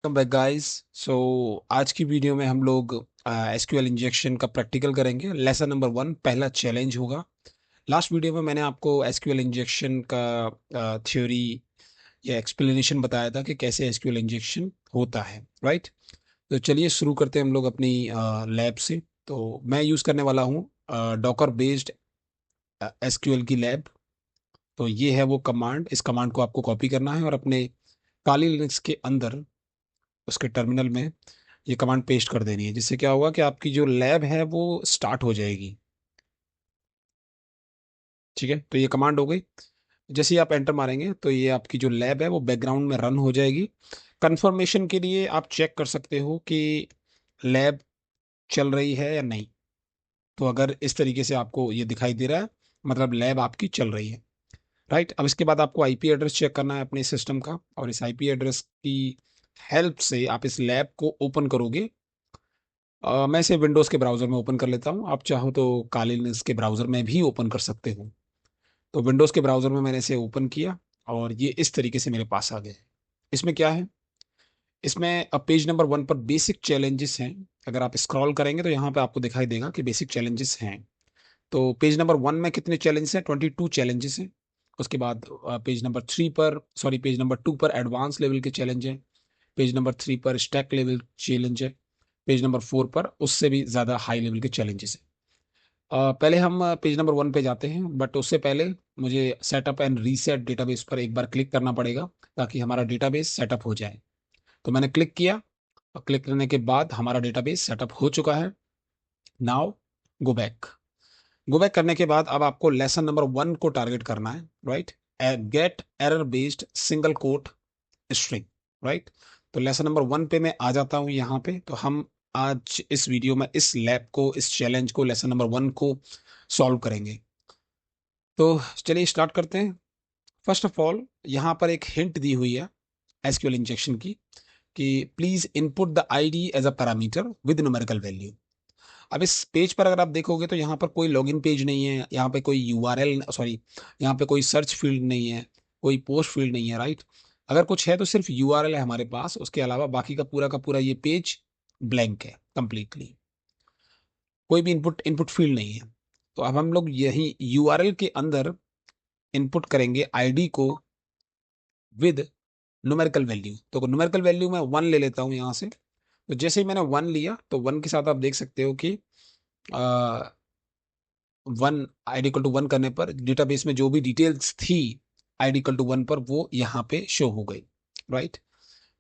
Welcome back guys. सो आज की video में हम लोग एसक्यूएल इंजेक्शन का प्रैक्टिकल करेंगे। लेसन नंबर 1 पहला चैलेंज होगा। लास्ट वीडियो में मैंने आपको एसक्यूएल इंजेक्शन का थ्योरी या एक्सप्लेनेशन बताया था कि कैसे एसक्यूएल इंजेक्शन होता है, राइट। तो चलिए शुरू करते हैं हम लोग अपनी लैब से। तो मैं यूज़ करने वाला हूँ डॉकर बेस्ड एसक्यूएल की लैब। तो ये है वो कमांड। इस कमांड को आपको कॉपी करना है और अपने काली लिनक्स के अंदर उसके टर्मिनल में ये कमांड पेस्ट कर देनी है, जिससे क्या होगा कि आपकी जो लैब है वो स्टार्ट हो जाएगी। ठीक है, तो ये कमांड हो गई। जैसे ही आप एंटर मारेंगे तो ये आपकी जो लैब है वो बैकग्राउंड में रन हो जाएगी। कंफर्मेशन के लिए आप चेक कर सकते हो कि लैब चल रही है या नहीं। तो अगर इस तरीके से आपको ये दिखाई दे रहा है, मतलब लैब आपकी चल रही है, राइट। अब इसके बाद आपको आईपी एड्रेस चेक करना है अपने सिस्टम का, और इस आईपी एड्रेस की हेल्प से आप इस लैब को ओपन करोगे। मैं इसे विंडोज़ के ब्राउज़र में ओपन कर लेता हूँ। आप चाहो तो काली लिनक्स के ब्राउज़र में भी ओपन कर सकते हो। तो विंडोज़ के ब्राउज़र में मैंने इसे ओपन किया और ये इस तरीके से मेरे पास आ गए। इसमें क्या है, इसमें अब पेज नंबर 1 पर बेसिक चैलेंजेस हैं। अगर आप स्क्रॉल करेंगे तो यहाँ पे आपको दिखाई देगा कि बेसिक चैलेंजेस हैं। तो पेज नंबर 1 में कितने चैलेंजेस हैं? 22 चैलेंजेस हैं। उसके बाद पेज नंबर 3 पर, सॉरी, पेज नंबर 2 पर एडवांस लेवल के चैलेंज हैं। पेज नंबर 3 पर स्टैक लेवल चैलेंज है। पेज नंबर 4 पर उससे भी ज़्यादा हाई लेवल के चैलेंजेस हैं। पहले हम पेज नंबर 1 पे जाते हैं, बट उससे पहले मुझे सेटअप एंड रीसेट डेटाबेस पर एक बार क्लिक करना पड़ेगा ताकि हमारा डेटाबेस सेटअप हो जाए। तो मैंने क्लिक किया और क्लिक करने के बाद हमारा डेटाबेस सेटअप हो चुका है। Now go back. Go back करने के बाद अब आपको लेसन नंबर 1 को टारगेट करना है, right. Get error based single quote string, right. तो लेसन नंबर 1 पे मैं आ जाता हूँ यहाँ पे। तो हम आज इस वीडियो में इस लैब को, इस चैलेंज को, लेसन नंबर 1 को सॉल्व करेंगे। तो चलिए स्टार्ट करते हैं। फर्स्ट ऑफ ऑल यहाँ पर एक हिंट दी हुई है एसक्यूएल इंजेक्शन की, कि please input the ID as a parameter with numerical value. अब इस पेज पर अगर आप देखोगे तो यहाँ पर कोई लॉगिन पेज नहीं है, यहाँ पे कोई यूआरएल, सॉरी, यहाँ पे कोई सर्च फील्ड नहीं है, कोई पोस्ट फील्ड नहीं है, राइट। अगर कुछ है तो सिर्फ यूआरएल है हमारे पास, उसके अलावा बाकी का पूरा ये पेज ब्लैंक है कंप्लीटली। कोई भी इनपुट इनपुट फील्ड नहीं है। तो अब हम लोग यही यूआरएल के अंदर इनपुट करेंगे आईडी को विद न्यूमेरिकल वैल्यू। तो न्यूमेरिकल वैल्यू मैं 1 ले लेता हूँ यहाँ से। तो जैसे ही मैंने 1 लिया तो 1 के साथ आप देख सकते हो कि 1 आईडी इक्वल टू 1 करने पर डेटाबेस में जो भी डिटेल्स थी आईडी इक्वल टू 1 पर, वो यहाँ पे शो हो गई, राइट।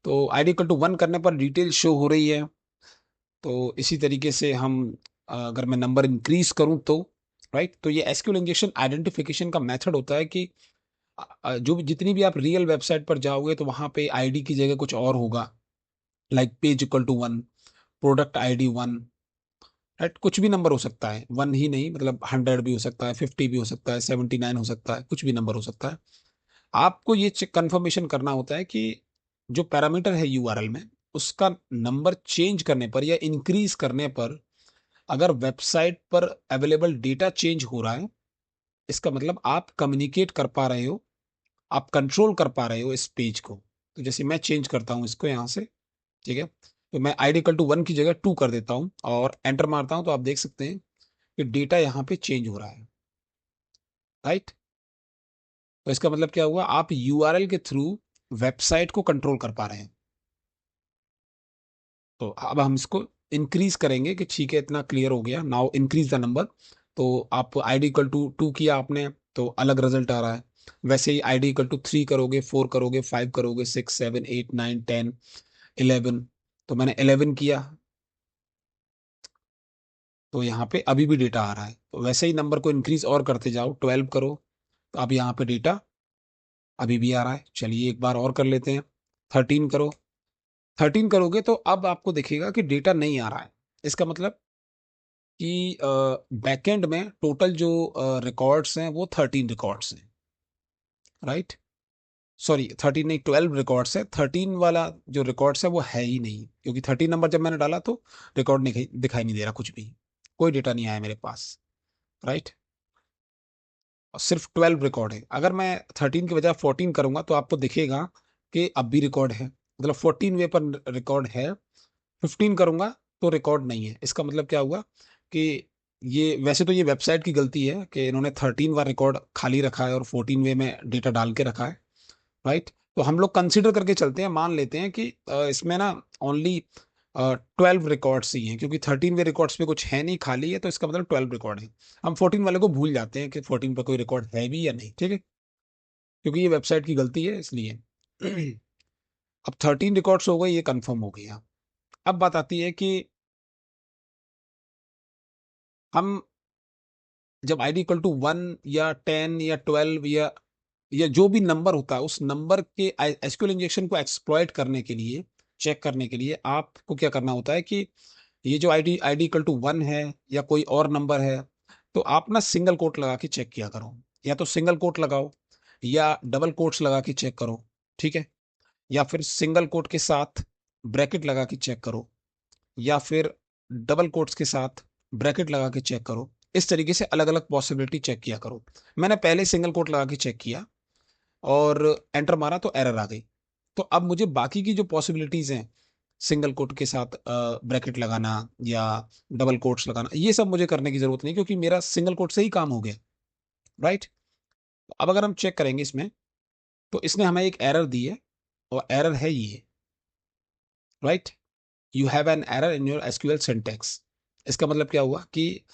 तो आईडी इक्वल टू 1 करने पर डिटेल शो हो रही है। तो इसी तरीके से हम अगर मैं नंबर इंक्रीज करूं तो, राइट। तो ये एसक्यूएल इंजेक्शन आइडेंटिफिकेशन का मेथड होता है कि जो भी, जितनी भी आप रियल वेबसाइट पर जाओगे तो वहां पे आईडी की जगह कुछ और होगा। Like page equal to 1, product ID 1, right. कुछ भी नंबर हो सकता है, 1 ही नहीं, मतलब 100 भी हो सकता है, 50 भी हो सकता है, 79 हो सकता है, कुछ भी नंबर हो सकता है। आपको ये चेक कंफर्मेशन करना होता है कि जो पैरामीटर है यूआरएल में, उसका नंबर चेंज करने पर या इंक्रीज करने पर, अगर वेबसाइट पर अवेलेबल डेटा चेंज हो रहा है, इसका मतलब आप कम्युनिकेट कर पा रहे हो, आप कंट्रोल कर पा रहे हो इस पेज को। तो जैसे मैं चेंज करता हूँ इसको यहाँ से, ठीक है। तो मैं आईडी इक्वल टू 1 की जगह 2 कर देता हूँ और एंटर मारता हूँ, तो आप देख सकते हैं कि डेटा यहाँ पे चेंज हो रहा है, राइट। तो इसका मतलब क्या हुआ, आप यूआरएल के थ्रू वेबसाइट को कंट्रोल कर पा रहे हैं। तो अब हम इसको इंक्रीज करेंगे कि ठीक है, इतना क्लियर हो गया, नाउ इंक्रीज द नंबर। तो आप आईडी इक्वल टू 2 किया आपने तो अलग रिजल्ट आ रहा है। वैसे ही आईडी इक्वल टू 3 करोगे, 4 करोगे, 5 करोगे, 6, 7, 8, 9, 10, 11। तो मैंने 11 किया तो यहाँ पे अभी भी डेटा आ रहा है। तो वैसे ही नंबर को इंक्रीज और करते जाओ, 12 करो, तो अब यहाँ पे डेटा अभी भी आ रहा है। चलिए एक बार और कर लेते हैं, 13 करो। 13 करोगे तो अब आपको दिखेगा कि डेटा नहीं आ रहा है। इसका मतलब कि बैकएंड में टोटल जो रिकॉर्ड्स हैं वो 13 रिकॉर्ड्स हैं, राइट। सॉरी, 13 नहीं, 12 रिकॉर्ड्स है। 13 वाला जो रिकॉर्ड्स है वो है ही नहीं, क्योंकि 13 नंबर जब मैंने डाला तो रिकॉर्ड नहीं, दिखाई नहीं दे रहा कुछ भी, कोई डेटा नहीं आया मेरे पास, राइट। और सिर्फ 12 रिकॉर्ड है। अगर मैं 13 की बजाय 14 करूंगा तो आपको दिखेगा कि अब भी रिकॉर्ड है, मतलब 14 वे पर रिकॉर्ड है, 15 करूंगा तो रिकॉर्ड नहीं है। इसका मतलब क्या हुआ कि ये वैसे तो ये वेबसाइट की गलती है कि इन्होंने 13 बार रिकॉर्ड खाली रखा है और 14 वे में डेटा डाल के रखा है, राइट। तो हम लोग कंसिडर करके चलते हैं, मान लेते हैं कि इसमें ना ओनली 12 रिकॉर्ड्स ही हैं, क्योंकि 13 वे रिकॉर्ड्स पे कुछ है नहीं, खाली है, तो इसका मतलब 12 रिकॉर्ड है। हम 14 वाले को भूल जाते हैं कि 14 पर कोई रिकॉर्ड है भी या नहीं, ठीक है, क्योंकि ये वेबसाइट की गलती है इसलिए। अब 13 रिकॉर्ड्स हो गए, ये कंफर्म हो गया। अब बात आती है कि हम जब आईडी इक्वल टू 1 या 10 या 12 या जो भी नंबर होता है, उस नंबर के एसक्यूएल इंजेक्शन को एक्सप्लॉइट करने के लिए, चेक करने के लिए आपको क्या करना होता है कि ये जो आईडी आईडी इक्वल टू 1 है या कोई और नंबर है, तो आप ना सिंगल कोट लगा के चेक किया करो। या तो सिंगल कोट लगाओ या डबल कोट्स लगा के चेक करो, ठीक है। या फिर सिंगल कोट के साथ ब्रैकेट लगा के चेक करो, या फिर डबल कोट्स के साथ ब्रैकेट लगा के चेक करो। इस तरीके से अलग अलग पॉसिबिलिटी चेक किया करो। मैंने पहले सिंगल कोट लगा के चेक किया और एंटर मारा तो एरर आ गई। तो अब मुझे बाकी की जो पॉसिबिलिटीज हैं, सिंगल कोट के साथ ब्रैकेट लगाना या डबल कोट्स लगाना, ये सब मुझे करने की जरूरत नहीं, क्योंकि मेरा सिंगल कोट से ही काम हो गया, राइट। अब अगर हम चेक करेंगे इसमें, तो इसने हमें एक एरर दी है, और एरर है ये, right. You have an error in your SQL syntax. इसका मतलब क्या हुआ कि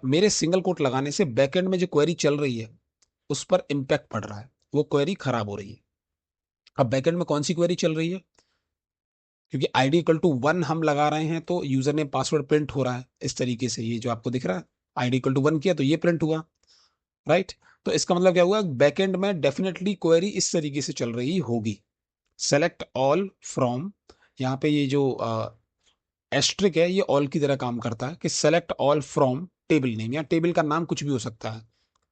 मेरे सिंगल कोट लगाने से बैकएंड में जो क्वेरी चल रही है उस पर इम्पैक्ट पड़ रहा है, वो क्वेरी खराब हो रही है। अब बैकएंड में कौन सी क्वेरी चल रही है, क्योंकि आईडी इक्वल टू 1 हम लगा रहे हैं तो यूजर ने पासवर्ड प्रिंट हो रहा है इस तरीके से, ये जो आपको दिख रहा है, आईडी इक्वल टू 1 किया तो ये प्रिंट हुआ, राइट। तो इसका मतलब क्या हुआ, बैकएंड में डेफिनेटली क्वेरी इस तरीके से चल रही होगी। सेलेक्ट ऑल फ्रॉम, यहाँ पे ये जो एस्ट्रिक है, ये ऑल की तरह काम करता है कि select all from table name, या टेबल का नाम कुछ भी हो सकता है,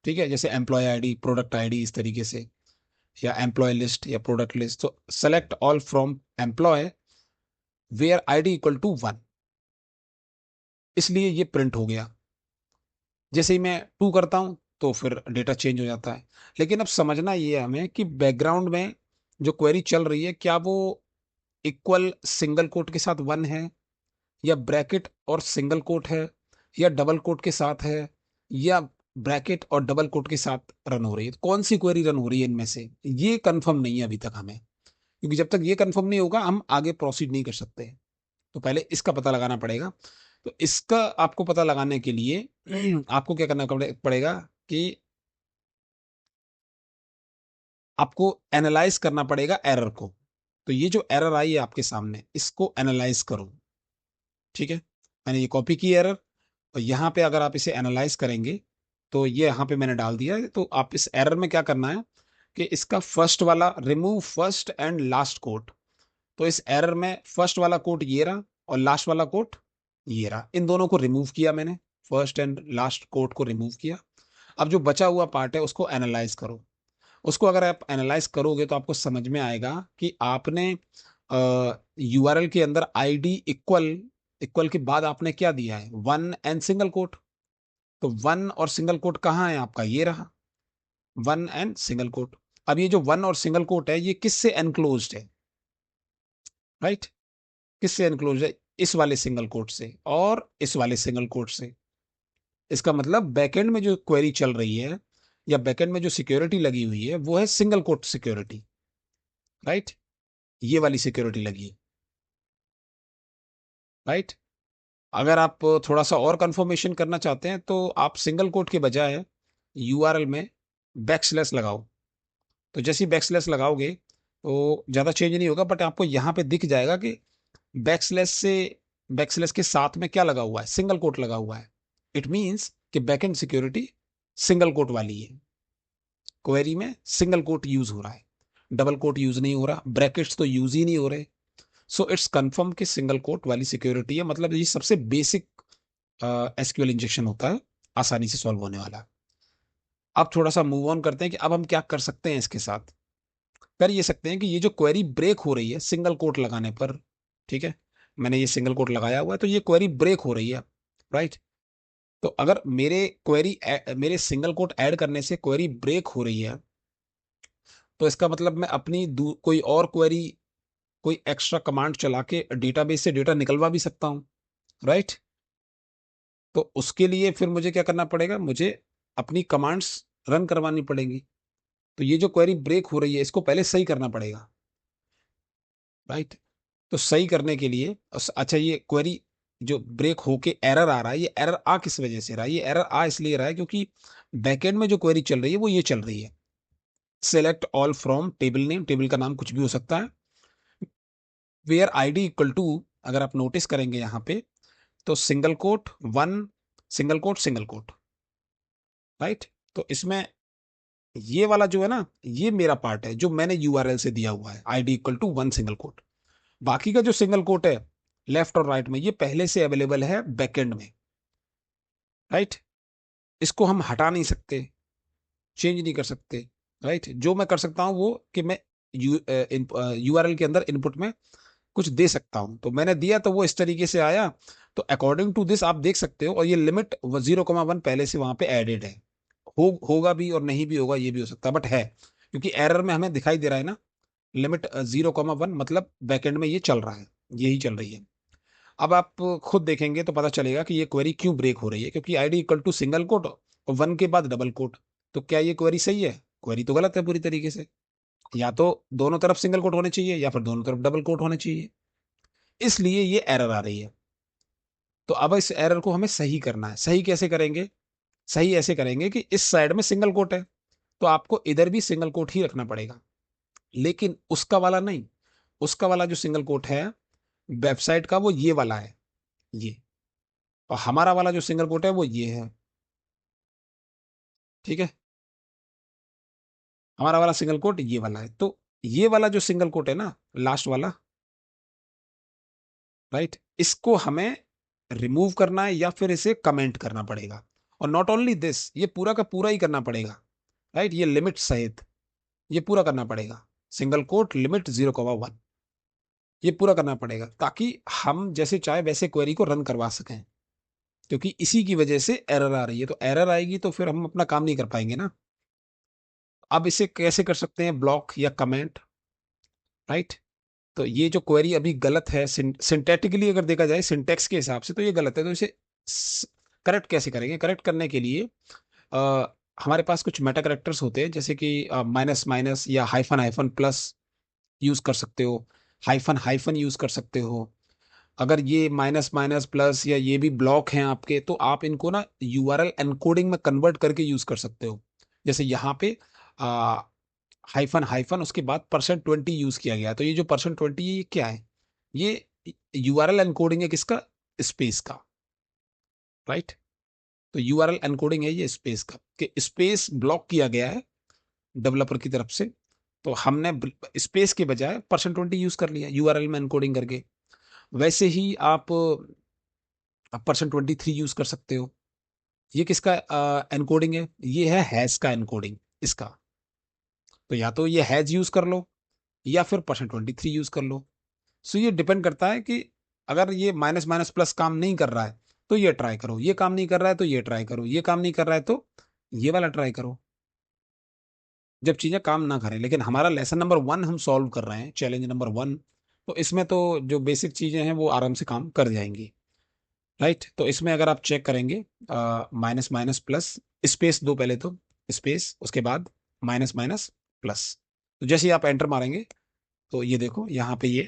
ठीक है, जैसे एम्प्लॉय आईडी, प्रोडक्ट आईडी, इस तरीके से, या एम्प्लॉय लिस्ट या प्रोडक्ट लिस्ट। तो select all from employ where ID equal to 1, इसलिए ये प्रिंट हो गया। जैसे ही मैं 2 करता हूं तो फिर डेटा चेंज हो जाता है। लेकिन अब समझना ये है हमें कि बैकग्राउंड में जो क्वेरी चल रही है, क्या वो इक्वल सिंगल कोट के साथ 1 है, या ब्रैकेट और सिंगल कोट है, या डबल कोट के साथ है, या ब्रैकेट और डबल कोट के साथ रन हो रही है। तो कौन सी क्वेरी रन हो रही है इनमें से, ये कंफर्म नहीं है अभी तक हमें, क्योंकि जब तक ये कंफर्म नहीं होगा हम आगे प्रोसीड नहीं कर सकते। तो पहले इसका पता लगाना पड़ेगा। तो इसका आपको पता लगाने के लिए आपको क्या करना पड़ेगा कि आपको एनालाइज करना पड़ेगा एरर को। तो ये जो एरर आई है आपके सामने, इसको एनालाइज करो, ठीक है। मैंने ये कॉपी की एरर, और यहाँ पे अगर आप इसे एनालाइज करेंगे तो ये यहाँ पे मैंने डाल दिया है। तो आप इस एरर में क्या करना है कि इसका फर्स्ट वाला, remove first and last quote. तो इस एरर में फर्स्ट वाला कोट ये रहा और लास्ट वाला कोट ये रहा, इन दोनों को रिमूव किया मैंने, फर्स्ट एंड लास्ट कोट को रिमूव किया। अब जो बचा हुआ पार्ट है उसको एनालाइज करो। उसको अगर आप एनालाइज करोगे तो आपको समझ में आएगा कि आपने यूआरएल के अंदर आईडी इक्वल, इक्वल के बाद आपने क्या दिया है, 1 एंड सिंगल कोट। तो 1 और सिंगल कोट कहाँ है आपका, ये रहा 1 एंड सिंगल कोट। अब ये जो 1 और सिंगल कोट है, ये किससे एनक्लोज्ड है, राइट। किससे एनक्लोज है, इस वाले सिंगल कोट से और इस वाले सिंगल कोट से। इसका मतलब बैकएंड में जो क्वेरी चल रही है या बैकएंड में जो सिक्योरिटी लगी हुई है वो है सिंगल कोट सिक्योरिटी, राइट। ये वाली सिक्योरिटी लगी है, राइट। अगर आप थोड़ा सा और कंफर्मेशन करना चाहते हैं तो आप सिंगल कोट के बजाय यूआरएल में बैकस्लैश लगाओ। तो जैसे ही बैकस्लैश लगाओगे तो ज़्यादा चेंज नहीं होगा, बट आपको यहाँ पे दिख जाएगा कि बैकस्लैश से, बैकस्लैश के साथ में क्या लगा हुआ है, सिंगल कोट लगा हुआ है। इट मीन्स कि बैकएंड सिक्योरिटी सिंगल कोट वाली है, क्वेरी में सिंगल कोट यूज हो रहा है, डबल कोट यूज नहीं हो रहा, ब्रैकेट्स तो यूज ही नहीं हो रहे। सो इट्स कंफर्म कि सिंगल कोट वाली सिक्योरिटी है, मतलब ये सबसे बेसिक एसक्यूएल इंजेक्शन होता है, आसानी से सॉल्व होने वाला। अब थोड़ा सा मूव ऑन करते हैं कि अब हम क्या कर सकते हैं इसके साथ। कर ये सकते हैं कि ये जो क्वेरी ब्रेक हो रही है सिंगल कोट लगाने पर, ठीक है, मैंने ये सिंगल कोट लगाया हुआ है तो ये क्वेरी ब्रेक हो रही है, राइट। तो अगर मेरे सिंगल कोट ऐड करने से क्वेरी ब्रेक हो रही है, तो इसका मतलब मैं अपनी कोई और क्वेरी कोई एक्स्ट्रा कमांड चला के डेटाबेस से डेटा निकलवा भी सकता हूँ, राइट। तो उसके लिए फिर मुझे क्या करना पड़ेगा, मुझे अपनी कमांड्स रन करवानी पड़ेंगी। तो ये जो क्वेरी ब्रेक हो रही है इसको पहले सही करना पड़ेगा, राइट। तो सही करने के लिए अच्छा, ये क्वेरी जो ब्रेक होके एरर आ रहा है, ये एरर आ किस वजह से रहा है? ये एरर आ इसलिए रहा है क्योंकि बैकएंड में जो क्वेरी चल रही है वो ये चल रही है, select all from table name, table का नाम कुछ भी हो सकता है, वेयर आईडी इक्वल टू, अगर आप नोटिस करेंगे यहाँ पे तो single quote one, single coat single quote, right. तो इसमें ये वाला जो है ना, ये मेरा पार्ट है जो मैंने यूआरएल से दिया हुआ है, ID equal to one single quote. बाकी का जो सिंगल कोट है लेफ्ट और राइट में, ये पहले से अवेलेबल है बैकएंड में, राइट। इसको हम हटा नहीं सकते, चेंज नहीं कर सकते, राइट। जो मैं कर सकता हूं वो कि मैं यूआरएल के अंदर इनपुट में कुछ दे सकता हूं, तो मैंने दिया तो वो इस तरीके से आया। तो अकॉर्डिंग टू दिस आप देख सकते हो, और ये लिमिट 0,1 पहले से वहां पे एडेड है। होगा भी और नहीं भी होगा, ये भी हो सकता है, बट है, क्योंकि एरर में हमें दिखाई दे रहा है ना, लिमिट 0,1, मतलब बैकएंड में ये चल रहा है, यही चल रही है। अब आप खुद देखेंगे तो पता चलेगा कि ये क्वेरी क्यों ब्रेक हो रही है, क्योंकि ID equal to single quote और वन के बाद डबल कोट। तो क्या ये क्वेरी सही है? क्वेरी तो गलत है पूरी तरीके से। या तो दोनों तरफ सिंगल कोट होने चाहिए या फिर दोनों तरफ डबल कोट होने चाहिए, इसलिए ये एरर आ रही है। तो अब इस एरर को हमें सही करना है। सही कैसे करेंगे? सही ऐसे करेंगे कि इस साइड में सिंगल कोट है तो आपको इधर भी सिंगल कोट ही रखना पड़ेगा, लेकिन उसका वाला नहीं। उसका वाला जो सिंगल कोट है वेबसाइट का, वो ये वाला है, ये। और हमारा वाला जो सिंगल कोट है वो ये है, ठीक है। हमारा वाला सिंगल कोट ये वाला है। तो ये वाला जो सिंगल कोट है ना, लास्ट वाला, राइट, इसको हमें रिमूव करना है या फिर इसे कमेंट करना पड़ेगा। और नॉट ओनली दिस, ये पूरा का पूरा ही करना पड़ेगा, राइट। ये लिमिट सहित ये पूरा करना पड़ेगा, सिंगल कोट लिमिट 0,1, ये पूरा करना पड़ेगा, ताकि हम जैसे चाहे वैसे क्वेरी को रन करवा सकें। क्योंकि इसी की वजह से एरर आ रही है, तो एरर आएगी तो फिर हम अपना काम नहीं कर पाएंगे ना। अब इसे कैसे कर सकते हैं, ब्लॉक या कमेंट, राइट। तो ये जो क्वेरी अभी गलत है, सिंटैटिकली अगर देखा जाए, सिंटेक्स के हिसाब से तो ये गलत है। तो इसे करेक्ट कैसे करेंगे? करेक्ट करने के लिए अ, हमारे पास कुछ मेटा करेक्टर्स होते हैं, जैसे कि माइनस माइनस या हाइफन हाइफन प्लस यूज कर सकते हो, हाइफन हाइफन यूज कर सकते हो। अगर ये माइनस माइनस प्लस या ये भी ब्लॉक हैं आपके, तो आप इनको ना यूआरएल एनकोडिंग में कन्वर्ट करके यूज कर सकते हो। जैसे यहाँ पे हाइफन हाइफन उसके बाद %20 यूज किया गया, तो ये जो %20 है ये क्या है? ये यूआरएल एनकोडिंग है किसका? स्पेस का, राइट। तो यूआरएल एनकोडिंग है ये स्पेस का, कि स्पेस ब्लॉक किया गया है डेवलपर की तरफ से। तो हमने स्पेस के बजाय %20 यूज कर लिया यूआरएल में एनकोडिंग करके। वैसे ही आप %23 यूज कर सकते हो। ये किसका एनकोडिंग है? ये है हैश का एनकोडिंग इसका। तो या तो ये हैज यूज कर लो या फिर %23 यूज कर लो। सो ये डिपेंड करता है कि अगर ये माइनस माइनस प्लस काम नहीं कर रहा है तो ये ट्राई करो, ये काम नहीं कर रहा है तो ये ट्राई करो, ये काम नहीं कर रहा है तो ये वाला ट्राई करो, जब चीजें काम ना करें। लेकिन हमारा लेसन नंबर 1 हम सॉल्व कर रहे हैं, चैलेंज नंबर 1। तो इसमें तो जो बेसिक चीजें हैं वो आराम से काम कर जाएंगी, राइट। तो इसमें अगर आप चेक करेंगे, माइनस माइनस प्लस, स्पेस दो पहले तो, स्पेस उसके बाद माइनस माइनस प्लस। तो जैसे ही आप एंटर मारेंगे तो ये देखो यहाँ पे ये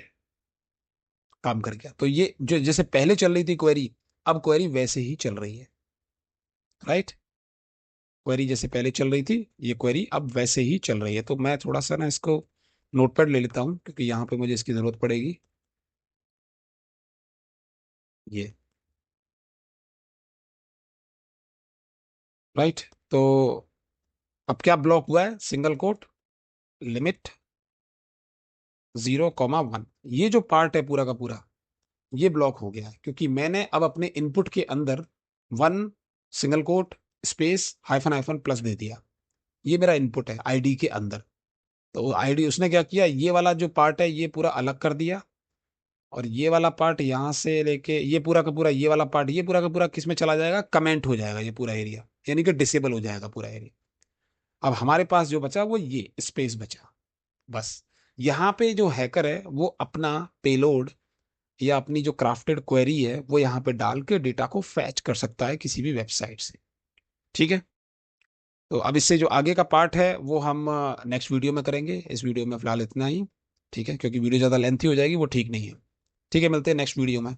काम कर गया। तो ये जो जैसे पहले चल रही थी क्वेरी, अब क्वेरी वैसे ही चल रही है, राइट। क्वेरी जैसे पहले चल रही थी, ये क्वेरी अब वैसे ही चल रही है। तो मैं थोड़ा सा ना इसको नोटपैड ले लेता हूँ, क्योंकि यहाँ पे मुझे इसकी जरूरत पड़ेगी। ये, राइट। तो अब क्या ब्लॉक हुआ है? सिंगल कोट लिमिट 0,1, ये जो पार्ट है पूरा का पूरा, ये ब्लॉक हो गया है, क्योंकि मैंने अब अपने इनपुट के अंदर one single quote space hyphen hyphen plus दे दिया। ये मेरा इनपुट है आईडी के अंदर। तो आईडी उसने क्या किया, ये वाला जो पार्ट है ये पूरा अलग कर दिया, और ये वाला पार्ट यहाँ से लेके ये पूरा का पूरा, ये वाला पार्ट, ये पूरा का पूरा किस में चला जाएगा? कमेंट हो जाएगा ये पूरा एरिया, यानी कि डिसेबल हो जाएगा पूरा एरिया। अब हमारे पास जो बचा वो ये स्पेस बचा, बस। यहाँ पे जो हैकर है वो अपना पेलोड या अपनी जो क्राफ्टेड क्वेरी है वो यहाँ पे डाल के डेटा को फैच कर सकता है किसी भी वेबसाइट से। ठीक है। तो अब इससे जो आगे का पार्ट है वो हम नेक्स्ट वीडियो में करेंगे। इस वीडियो में फिलहाल इतना ही। ठीक है, क्योंकि वीडियो ज़्यादा लेंथी हो जाएगी, वो ठीक नहीं है। ठीक है, मिलते हैं नेक्स्ट वीडियो में।